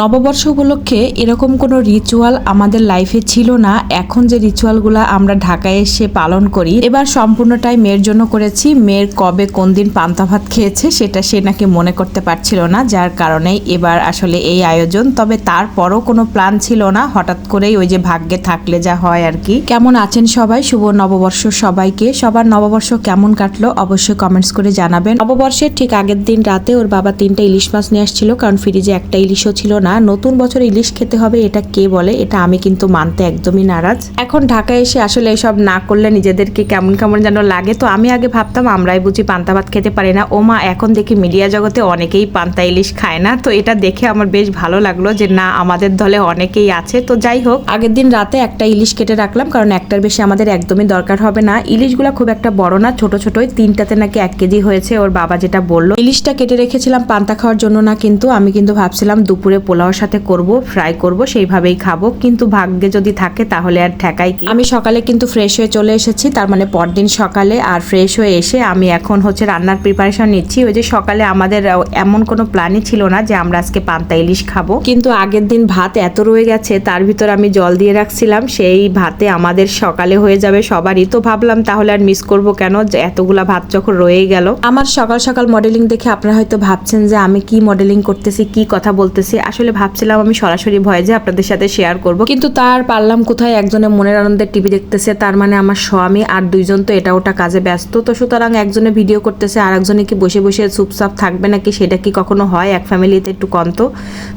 নববর্ষ উপলক্ষে এরকম কোনো রিচুয়াল আমাদের লাইফে ছিল না। এখন যে রিচুয়ালগুলো আমরা ঢাকায় এসে পালন করি, এবার সম্পূর্ণটাই মেয়ের জন্য করেছি। মেয়ের কবে কোন দিন পান্তা ভাত খেয়েছে সেটা সে নাকি মনে করতে পারছিল না, যার কারণেই এবার আসলে এই আয়োজন। তবে তারপরও কোনো প্ল্যান ছিল না, হঠাৎ করেই ওই যে ভাগ্যে থাকলে যা হয় আর কি। কেমন আছেন সবাই? শুভ নববর্ষ সবাইকে। সবার নববর্ষ কেমন কাটলো অবশ্যই কমেন্টস করে জানাবেন। নববর্ষের ঠিক আগের দিন রাতে ওর বাবা 3টা ইলিশ মাছ নিয়ে আসছিল, কারণ ফ্রিজে একটা ইলিশও ছিল না। নতুন বছর ইলিশ খেতে হবে এটা কে বলে? এটা আমি কিন্তু মানতে একদমই নারাজ। এখন ঢাকায় এসে আসলে এসব না করলে নিজেদেরকে কেমন কেমন যেন লাগে। তো আমি আগে ভাবতাম আমরাই বুঝি পান্তা ভাত খেতে পারি না। ও মা, এখন দেখি মিডিয়া জগতে অনেকেই পান্তা ইলিশ খায় না। তো এটা দেখে আমার বেশ ভালো লাগলো যে না, আমাদের দলে অনেকেই আছে। তো যাই হোক, আগের দিন রাতে একটা ইলিশ কেটে রাখলাম, কারণ একটার বেশি আমাদের একদমই দরকার হবে না। ইলিশগুলো খুব একটা বড় না, ছোট ছোটই। 3টাতে নাকি 1 কেজি হয়েছে, ওর বাবা যেটা বললো। ইলিশটা কেটে রেখেছিলাম পান্তা খাওয়ার জন্য না, কিন্তু আমি কিন্তু ভাবছিলাম দুপুরে পোলাওর সাথে করব, ফ্রাই করব, সেইভাবেই খাবো। কিন্তু ভাগ্যে যদি থাকে তাহলে আর ঠেকাই কি। আমি সকালে কিন্তু ফ্রেশ হয়ে চলে এসেছি, তার মানে পরদিন সকালে। আর ফ্রেশ হয়ে এসে আমি এখন হচ্ছে রান্নার প্রিপারেশন নিচ্ছি। ওই যে সকালে আমাদের এমন কোনো প্ল্যানই ছিল না যে আমরা আজকে পান্তা ইলিশ খাবো, কিন্তু আগের দিন ভাত এত রয়ে গেছে, তার ভিতর আমি জল দিয়ে রাখছিলাম। সেই ভাতে আমাদের সকালে হয়ে যাবে সবারই। তো ভাবলাম তাহলে আর মিস করব কেন, যে এতগুলা ভাত যখন রয়েই গেল। আমার সকাল সকাল মডেলিং দেখে আপনারা হয়তো ভাবছেন যে আমি কি মডেলিং করতেছি, কি কথা বলতেছি। আসলে ভাবছিলাম আমি সরাসরি ভয়েসে আপনাদের সাথে শেয়ার করব, কিন্তু তার পারলাম কোথায়। একজনে মনের আনন্দে টিভি দেখতেছে, তার মানে আমার স্বামী, আর 2জন তো এটা ওটা কাজে ব্যস্ত। তো সুতরাং একজনে ভিডিও করতেছে, আর একজনে কি বসে বসে চুপচাপ থাকবে নাকি? সেটা কি কখনো হয় এক ফ্যামিলিতে? একটু কন্ত।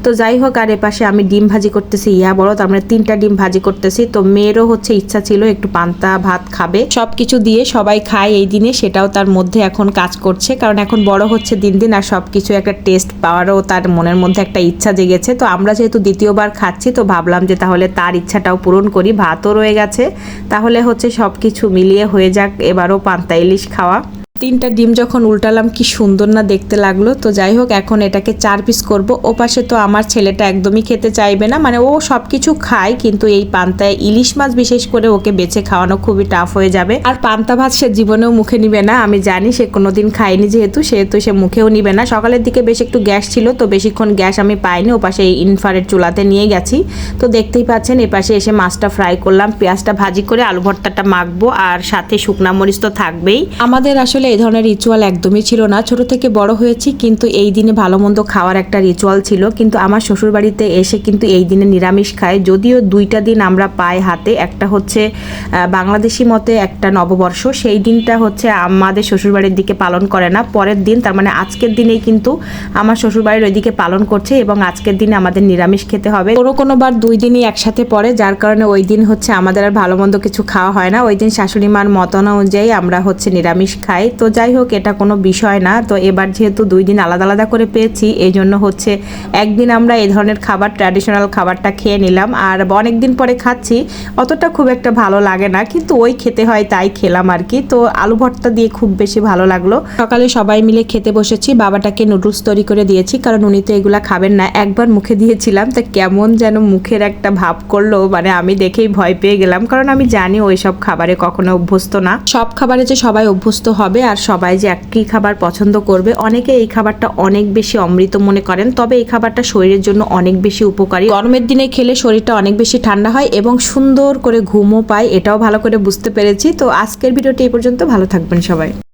তো যাই হোক, আর এপাশে আমি ডিম ভাজি করতেছি, বড়, তার মানে 3টা ডিম ভাজি করতেছি। তো মেয়েরও হচ্ছে ইচ্ছা ছিল একটু পান্তা ভাত খাবে। সবকিছু দিয়ে সবাই খায় এই দিনে, সেটাও তার মধ্যে এখন কাজ করছে, কারণ এখন বড় হচ্ছে দিন দিন, আর সবকিছু একটা টেস্ট পাওয়ারও তার মনের মধ্যে একটা ইচ্ছা জেগেছে। তো আমরা যেহেতু দ্বিতীয়বার খাচ্ছি, তো ভাবলাম যে তাহলে তার ইচ্ছাটাও পূরণ করি। ভাতও রয়ে গেছে, তাহলে হচ্ছে সবকিছু মিলিয়ে হয়ে যাক এবারও পান্তা ইলিশ খাওয়া। 3টা ডিম যখন উল্টালাম, কি সুন্দর না দেখতে লাগলো। তো যাই হোক, এখন এটাকে 4 পিস করব। ও পাশে তো আমার ছেলেটা একদমই খেতে চাইবে না, মানে ও সব কিছু খায়, কিন্তু এই পান্তায় ইলিশ মাছ বিশেষ করে ওকে বেছে খাওয়ানো খুবই টাফ হয়ে যাবে। আর পান্তা ভাত সে জীবনেও মুখে নিবে না, আমি জানি। সে কোনোদিন খায়নি যেহেতু, সেহেতু সে মুখেও নিবে না। সকালের দিকে বেশ একটু গ্যাস ছিল, তো বেশিক্ষণ গ্যাস আমি পাইনি। ও পাশে এই ইনফ্রারেড চুলাতে নিয়ে গেছি। তো দেখতেই পাচ্ছেন, এপাশে এসে মাছটা ফ্রাই করলাম, পেঁয়াজটা ভাজি করে আলু ভর্তাটা মাখবো, আর সাথে শুকনা মরিচ তো থাকবেই। আমাদের আসলে এই ধরনের রিচুয়াল একদমই ছিল না, ছোট থেকে বড় হয়েছি, কিন্তু এই দিনে ভালো মন্দ খাওয়ার একটা রিচুয়াল ছিল। কিন্তু আমার শ্বশুর বাড়িতে এসে কিন্তু এই দিনে নিরামিষ খায়, যদিও 2টা দিন আমরা পাই হাতে। একটা হচ্ছে বাংলাদেশি মতে একটা নববর্ষ, সেই দিনটা হচ্ছে আমাদের শ্বশুরবাড়ির দিকে পালন করে না, পরের দিন, তার মানে আজকের দিনেই কিন্তু আমার শ্বশুরবাড়ির ওইদিকে পালন করছে, এবং আজকের দিনে আমাদের নিরামিষ খেতে হবে। কোনো বার 2 দিনই একসাথে পড়ে, যার কারণে ওই দিন হচ্ছে আমাদের আর ভালো মন্দ কিছু খাওয়া হয় না। ওই দিন শাশুড়ি মার মতন অনুযায়ী আমরা হচ্ছে নিরামিষ খাই। তো যাই হোক, এটা কোনো বিষয় না। তো এবার যেহেতু 2 দিন আলাদা আলাদা করে পেয়েছি, এই জন্য হচ্ছে একদিন আমরা এই ধরনের খাবার, ট্র্যাডিশনাল খাবারটা খেয়ে নিলাম। আর অনেক দিন পরে খাচ্ছি, অতটা খুব একটা ভালো লাগে না, কিন্তু ওই খেতে হয় তাই খেলাম আর কি। তো আলু ভর্তা দিয়ে খুব বেশি ভালো লাগলো। সকালে সবাই মিলে খেতে বসেছি, বাবাটাকে নুডলস তৈরি করে দিয়েছি, কারণ উনি তো এগুলা খাবেন না। একবার মুখে দিয়েছিলাম, তা কেমন যেন মুখের একটা ভাব করলো, মানে আমি দেখেই ভয় পেয়ে গেলাম, কারণ আমি জানি ওই সব খাবারে কখনো অভ্যস্ত না। সব খাবারে যে সবাই অভ্যস্ত হবে আর সবাই যে একই খাবার পছন্দ করবে, অনেকে এই খাবারটা অনেক বেশি অমৃত মনে করেন, তবে এই খাবারটা শরীরের জন্য অনেক বেশি উপকারী। গরমের দিনে খেলে শরীরটা অনেক বেশি ঠান্ডা হয় এবং সুন্দর করে ঘুমও পায়, এটাও ভালো করে বুঝতে পেরেছি। তো আজকের ভিডিওটি এই পর্যন্ত, ভালো থাকবেন সবাই।